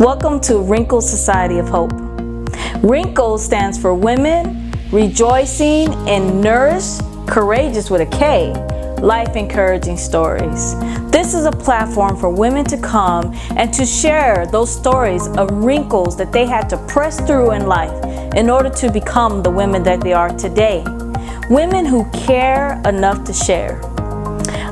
Welcome to Wrinkles Society of Hope. Wrinkles stands for Women Rejoicing in Nourished, Courageous with a K, Life Encouraging Stories. This is a platform for women to come and to share those stories of wrinkles that they had to press through in life in order to become the women that they are today. Women who care enough to share.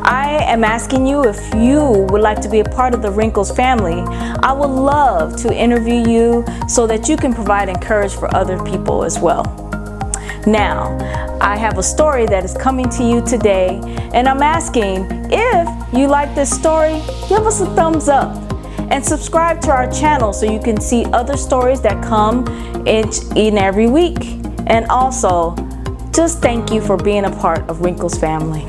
I am asking you if you would like to be a part of the Wrinkles family. I would love to interview you so that you can provide encouragement for other people as well. Now, I have a story that is coming to you today, and I'm asking if you like this story, give us a thumbs up and subscribe to our channel so you can see other stories that come each and every week. And also, just thank you for being a part of Wrinkles family.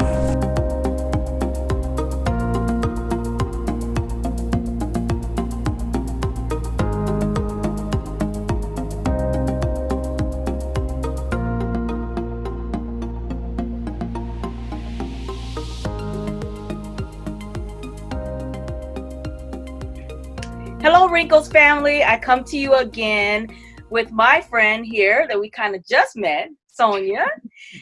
Hello, Wrinkles family. I come to you again with my friend here that we kind of just met, Sonja.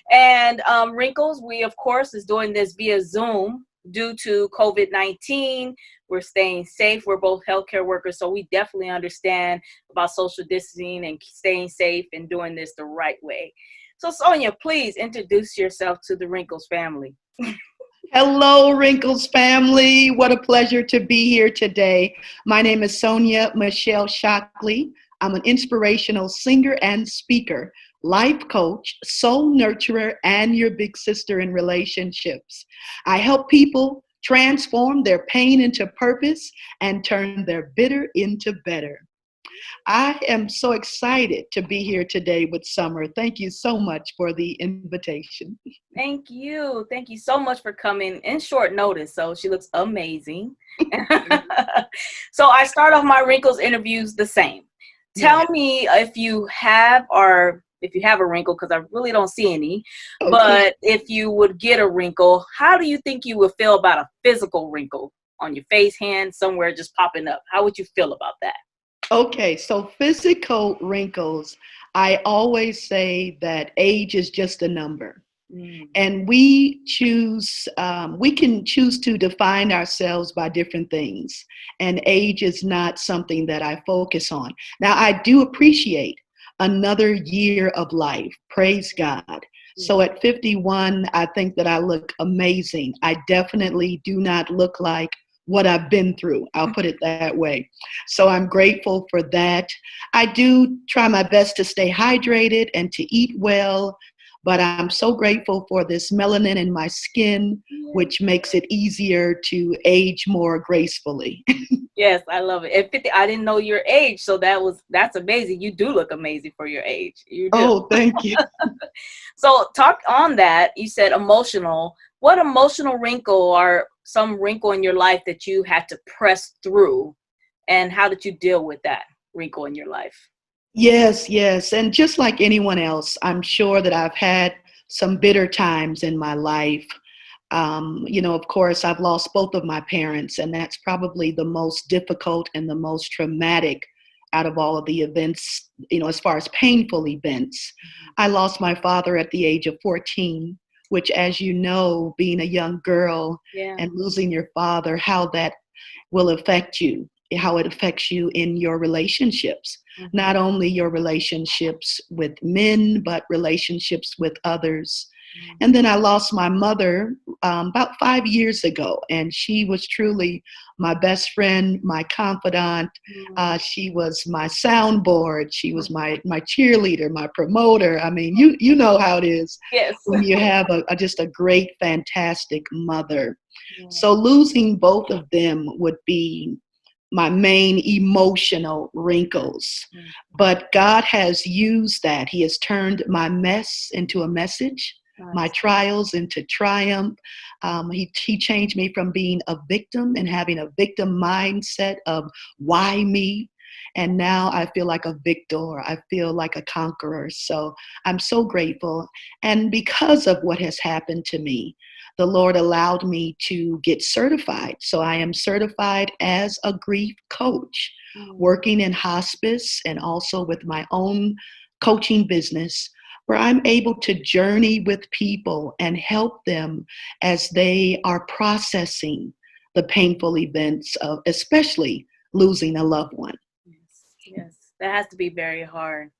And Wrinkles, we, of course, is doing this via Zoom due to COVID-19. We're staying safe. We're both healthcare workers, so we definitely understand about social distancing and staying safe and doing this the right way. So, Sonja, please introduce yourself to the Wrinkles family. Hello, Wrinkles family. What a pleasure to be here today. My name is Sonja Michelle Shockley. I'm an inspirational singer and speaker, life coach, soul nurturer, and your big sister in relationships. I help people transform their pain into purpose and turn their bitter into better. I am so excited to be here today with Summer. Thank you so much for the invitation. Thank you. Thank you so much for coming in short notice. So she looks amazing. So I start off my Wrinkles interviews the same. Tell me if you have a wrinkle, because I really don't see any, okay. But if you would get a wrinkle, how do you think you would feel about a physical wrinkle on your face, hand, somewhere just popping up? How would you feel about that? Okay, so physical wrinkles, I always say that age is just a number. And we can choose to define ourselves by different things. And age is not something that I focus on. Now, I do appreciate another year of life. Praise God. So at 51, I think that I look amazing. I definitely do not look like what I've been through. I'll put it that way. So I'm grateful for that. I do try my best to stay hydrated and to eat well, but I'm so grateful for this melanin in my skin, which makes it easier to age more gracefully. Yes, I love it. At 50, I didn't know your age, so that's amazing. You do look amazing for your age. You do. Oh, thank you. So talk on that. You said emotional. What emotional wrinkle or some wrinkle in your life that you had to press through, and how did you deal with that wrinkle in your life? Yes. And just like anyone else, I'm sure that I've had some bitter times in my life. Of course, I've lost both of my parents, and that's probably the most difficult and the most traumatic out of all of the events, as far as painful events. I lost my father at the age of 14, which, as you know, being a young girl and losing your father, how that will affect you, how it affects you in your relationships, not only your relationships with men, but relationships with others. And then I lost my mother about 5 years ago, and she was truly my best friend, my confidant. She was my soundboard. She was my cheerleader, my promoter. I mean, you know how it is. Yes. When you have just a great, fantastic mother. So losing both of them would be my main emotional wrinkles. But God has used that. He has turned my mess into a message. My trials into triumph. He changed me from being a victim and having a victim mindset of why me. And now I feel like a victor. I feel like a conqueror. So I'm so grateful. And because of what has happened to me, the Lord allowed me to get certified. So I am certified as a grief coach, working in hospice and also with my own coaching business, where I'm able to journey with people and help them as they are processing the painful events of especially losing a loved one. Yes, yes. That has to be very hard.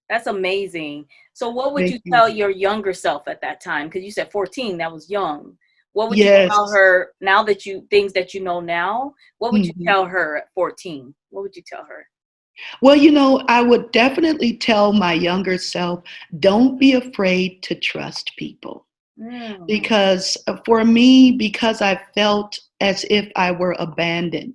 That's amazing. So what would Thank you you. tell your younger self at that time? Because you said 14, that was young. What would you tell Yes. her now that things that you know now? What would you Mhm. tell her at 14? What would you tell her? Well, I would definitely tell my younger self, don't be afraid to trust people. Mm, Because for me, because I felt as if I were abandoned.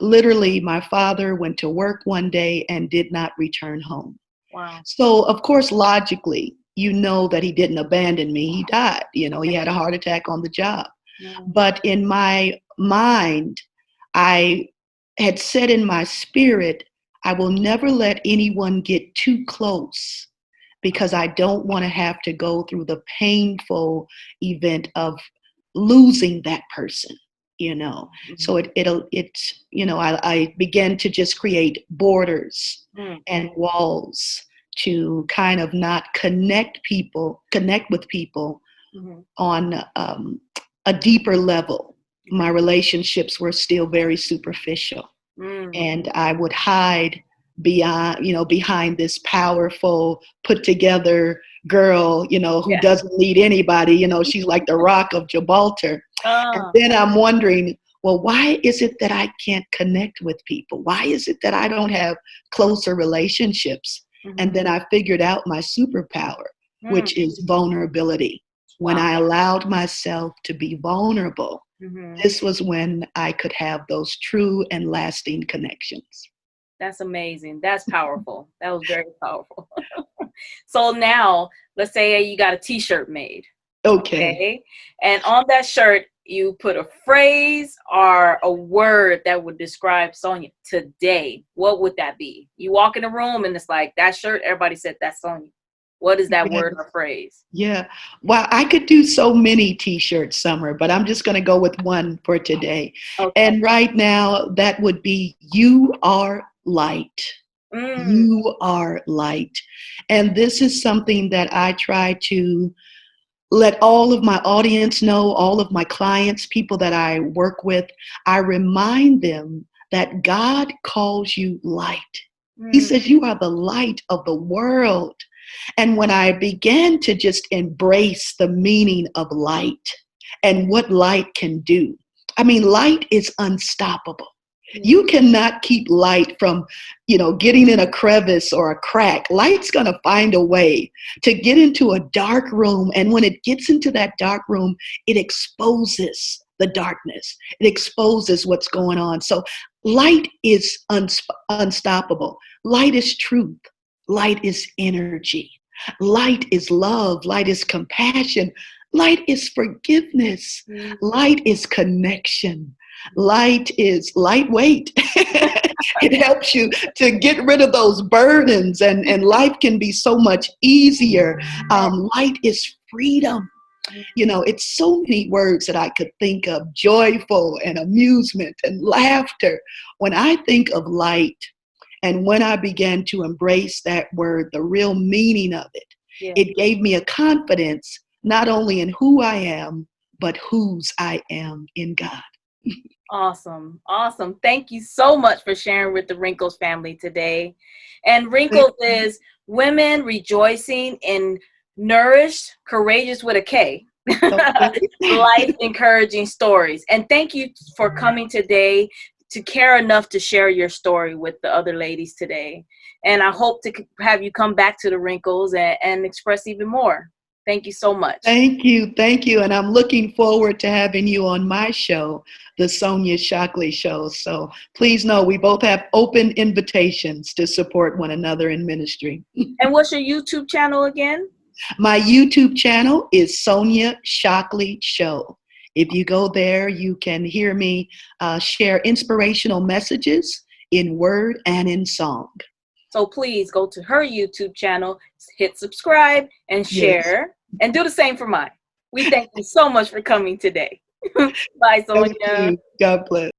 Literally, my father went to work one day and did not return home. wow. So, of course, logically, you know that he didn't abandon me. He died. He had a heart attack on the job. Mm, But in my mind, I had said in my spirit, I will never let anyone get too close because I don't want to have to go through the painful event of losing that person, you know. So mhm, I began to just create borders mm, and walls to kind of not connect with people mhm, on a deeper level. My relationships were still very superficial, mm. and I would hide behind this powerful, put together girl, who Yeah. doesn't need anybody. She's like the rock of Gibraltar. And Uh, then I'm wondering, well, why is it that I can't connect with people? Why is it that I don't have closer relationships? And mhm, then I figured out my superpower, mm. which is vulnerability. When Wow. I allowed myself to be vulnerable, Mhm. this was when I could have those true and lasting connections. That's amazing. That's powerful. That was very powerful. So now, let's say you got a T-shirt made, Okay. okay? And on that shirt, you put a phrase or a word that would describe Sonja today. What would that be? You walk in a room and it's like that shirt, everybody said that's Sonja. What is that Yes. word or phrase? Yeah. Well, I could do so many t-shirts, Summer, but I'm just going to go with one for today. Okay. And right now, that would be you are light. Mm, You are light. And this is something that I try to let all of my audience know, all of my clients, people that I work with. I remind them that God calls you light. He mm, says you are the light of the world. And when I began to just embrace the meaning of light and what light can do, I mean, light is unstoppable. yeah. You cannot keep light from, getting in a crevice or a crack. Light's going to find a way to get into a dark room. And when it gets into that dark room, it exposes the darkness. It exposes what's going on. So light is unstoppable. Light is truth. Light is energy. Light is love. Light is compassion. Light is forgiveness. Mm, Light is connection. Light is lightweight. It helps you to get rid of those burdens, and life can be so much easier. yeah. Light is freedom. Mm, It's so many words that I could think of: joyful and amusement and laughter. When I think of light, and when I began to embrace that word, the real meaning of it, yeah. it gave me a confidence not only in who I am, but whose I am in God. Awesome. Awesome. Thank you so much for sharing with the Wrinkles family today. And Thank Wrinkles is women rejoicing in nourished, courageous with a K. Okay. Life encouraging stories. And thank you for coming today to care enough to share your story with the other ladies today. And I hope to have you come back to the Wrinkles and express even more. Thank you so much. Thank you. Thank you. And I'm looking forward to having you on my show, the Sonja Shockley Show. So please know we both have open invitations to support one another in ministry. And what's your YouTube channel again? My YouTube channel is Sonja Shockley Show. If you go there, you can hear me share inspirational messages in word and in song. So please go to her YouTube channel, hit subscribe and Yes. share, and do the same for mine. We thank you so much for coming today. Bye, Thank Sonja. you. God bless.